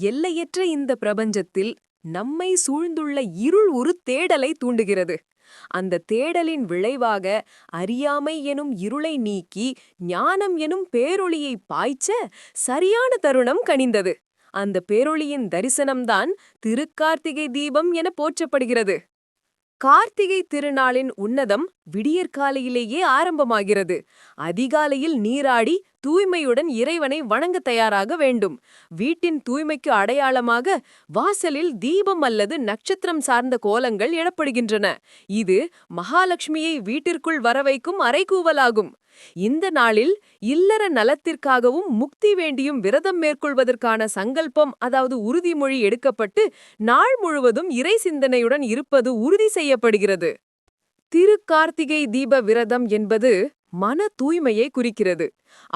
எல்லையற்ற இந்த பிரபஞ்சத்தில் நம்மை சூழ்ந்துள்ள இருள் ஒரு தேடலை தூண்டுகிறது. அந்த தேடலின் விளைவாக அறியாமை எனும் இருளை நீக்கி ஞானம் எனும் பேரொளியை பாய்ச்ச சரியான தருணம் கனிந்தது. அந்த பேரொளியின் தரிசனம்தான் திருக்கார்த்திகை தீபம் என போற்றப்படுகிறது. கார்த்திகை திருநாளின் உன்னதம் விடியற்காலையிலேயே ஆரம்பமாகிறது. அதிகாலையில் நீராடி தூய்மையுடன் இறைவனை வணங்க தயாராக வேண்டும். வீட்டின் தூய்மைக்கு அடையாளமாக வாசலில் தீபம் அல்லது நட்சத்திரம் சார்ந்த கோலங்கள் எழப்படுகின்றன. இது மகாலட்சுமியை வீட்டிற்குள் வரவைக்கும் அறைகூவலாகும். இந்த நாளில் இல்லற நலத்திற்காகவும் முக்தி வேண்டியும் விரதம் மேற்கொள்வதற்கான சங்கல்பம் அதாவது உறுதிமொழி எடுக்கப்பட்டு நாள் முழுவதும் இறை சிந்தனையுடன் இருப்பது உறுதி செய்யப்படுகிறது. திருக்கார்த்திகை தீப விரதம் என்பது மன தூய்மையை குறிக்கிறது.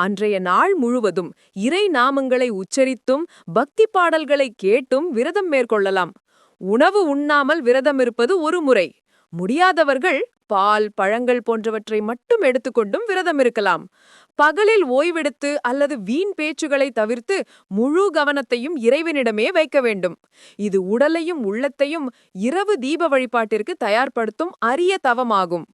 அன்றைய நாள் முழுவதும் இறை நாமங்களை உச்சரித்தும் பக்தி பாடல்களை கேட்டும் விரதம் மேற்கொள்ளலாம். உணவு உண்ணாமல் விரதம் இருப்பது ஒரு முறை. முடியாதவர்கள் பால் பழங்கள் போன்றவற்றை மட்டும் எடுத்துக்கொண்டும் விரதம் இருக்கலாம். பகலில் ஓய்வெடுத்து அல்லது வீண் பேச்சுகளை தவிர்த்து முழு கவனத்தையும் இறைவனிடமே வைக்க வேண்டும். இது உடலையும் உள்ளத்தையும் இரவு தீப வழிபாட்டிற்கு தயார்படுத்தும் அரிய தவமாகும்.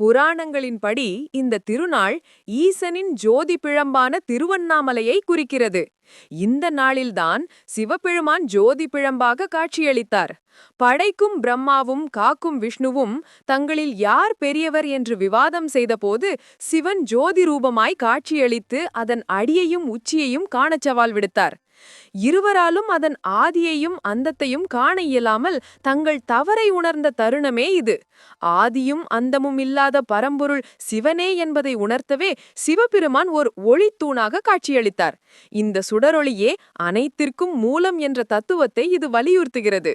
புராணங்களின்படி இந்த திருநாள் ஈசனின் ஜோதி பிழம்பான திருவண்ணாமலையை குறிக்கிறது. இந்த நாளில்தான் சிவபெருமான் ஜோதி பிழம்பாக காட்சியளித்தார். படைக்கும் பிரம்மாவும் காக்கும் விஷ்ணுவும் தங்களில் யார் பெரியவர் என்று விவாதம் செய்தபோது சிவன் ஜோதி ரூபமாய் காட்சியளித்து அதன் அடியையும் உச்சியையும் காணச் சவால் விடுத்தார். இருவராலும் அதன் ஆதியையும் அந்தத்தையும் காண இயலாமல் தங்கள் தவறை உணர்ந்த தருணமே இது. ஆதியும் அந்தமும் இல்லாத பரம்பொருள் சிவனே என்பதை உணர்த்தவே சிவபெருமான் ஒரு ஒளித்தூணாக காட்சியளித்தார். இந்த சுடரொளியே அனைத்திற்கும் மூலம் என்ற தத்துவத்தை இது வலியுறுத்துகிறது.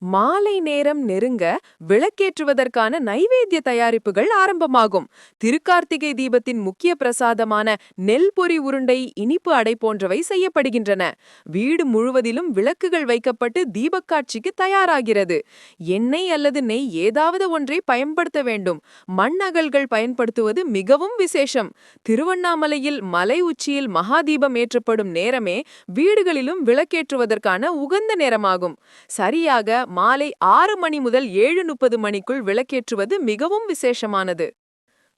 மாலை நேரம் நெருங்க விளக்கேற்றுவதற்கான நைவேத்திய தயாரிப்புகள் ஆரம்பமாகும். திருக்கார்த்திகை தீபத்தின் முக்கிய பிரசாதமான நெல் பொரி உருண்டை இனிப்பு அடை போன்றவை செய்யப்படுகின்றன. வீடு முழுவதிலும் விளக்குகள் வைக்கப்பட்டு தீபக்காட்சிக்கு தயாராகிறது. எண்ணெய் அல்லது நெய் ஏதாவது ஒன்றை பயன்படுத்த வேண்டும். மண் அகல்கள் பயன்படுத்துவது மிகவும் விசேஷம். திருவண்ணாமலையில் மலை உச்சியில் மகாதீபம் ஏற்றப்படும் நேரமே வீடுகளிலும் விளக்கேற்றுவதற்கான உகந்த நேரமாகும். சரியாக மாலை 6 மணி முதல் 7:30 மணிக்குள் விளக்கேற்றுவது மிகவும் விசேஷமானது.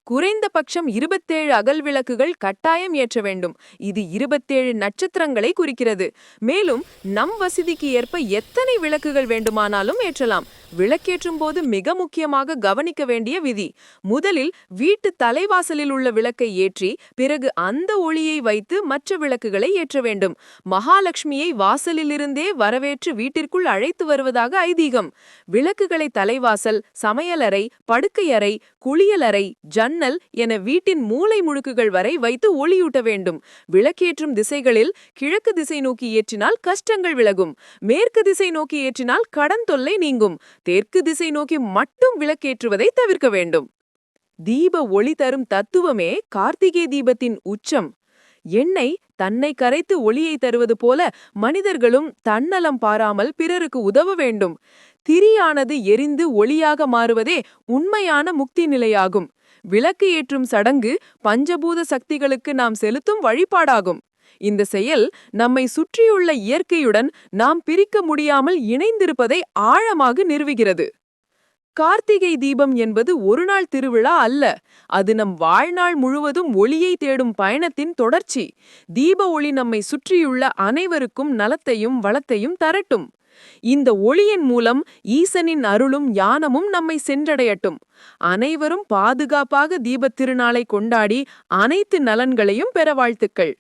குறைந்தபட்சம் 27 அகல் விளக்குகள் கட்டாயம் ஏற்ற வேண்டும். இது 27 நட்சத்திரங்களை குறிக்கிறது. மேலும் நம் வசதிக்கு ஏற்ப எத்தனை விளக்குகள் வேண்டுமானாலும் ஏற்றலாம். விளக்கேற்றும் போது மிக முக்கியமாக கவனிக்க வேண்டிய விதி: முதலில் வீட்டு தலைவாசலில் உள்ள விளக்கை ஏற்றி பிறகு அந்த ஒளியை வைத்து மற்ற விளக்குகளை ஏற்ற வேண்டும். மகாலட்சுமியை வாசலிலிருந்தே வரவேற்று வீட்டிற்குள் அழைத்து வருவதாக ஐதீகம். விளக்குகளை தலைவாசல், சமையலறை, படுக்கையறை, குளியலறை, ஜன்னல் என வீட்டின் மூலை முழுக்குகள் வரை வைத்து ஒளியூட்ட வேண்டும். விளக்கேற்றும் திசைகளில் கிழக்கு திசை நோக்கி ஏற்றினால் கஷ்டங்கள் விலகும். மேற்கு திசை நோக்கி ஏற்றினால் கடன் தொல்லை நீங்கும். தெற்கு திசை நோக்கி மட்டும் விளக்கேற்றுவதை தவிர்க்க வேண்டும். தீப ஒளி தரும் தத்துவமே கார்த்திகை தீபத்தின் உச்சம். எண்ணெய் தன்னை கரைத்து ஒளியை தருவது போல மனிதர்களும் தன்னலம் பாராமல் பிறருக்கு உதவ வேண்டும். திரியானது எரிந்து ஒளியாக மாறுவதே உண்மையான முக்தி நிலையாகும். விளக்கு ஏற்றும் சடங்கு பஞ்சபூத சக்திகளுக்கு நாம் செலுத்தும் வழிபாடாகும். இந்த செயல் நம்மை சுற்றியுள்ள இயற்கையுடன் நாம் பிரிக்க முடியாமல் இணைந்திருப்பதை ஆழமாக நிறுவுகிறது. கார்த்திகை தீபம் என்பது ஒரு நாள் திருவிழா அல்ல. அது நம் வாழ்நாள் முழுவதும் ஒளியை தேடும் பயணத்தின் தொடர்ச்சி. தீப ஒளி நம்மை சுற்றியுள்ள அனைவருக்கும் நலத்தையும் வளத்தையும் தரட்டும். இந்த ஒளியின் மூலம் ஈசனின் அருளும் ஞானமும் நம்மை சென்றடையட்டும். அனைவரும் பாதுகாப்பாக தீபத் திருநாளை கொண்டாடி அனைத்து நலன்களையும் பெற வாழ்த்துக்கள்.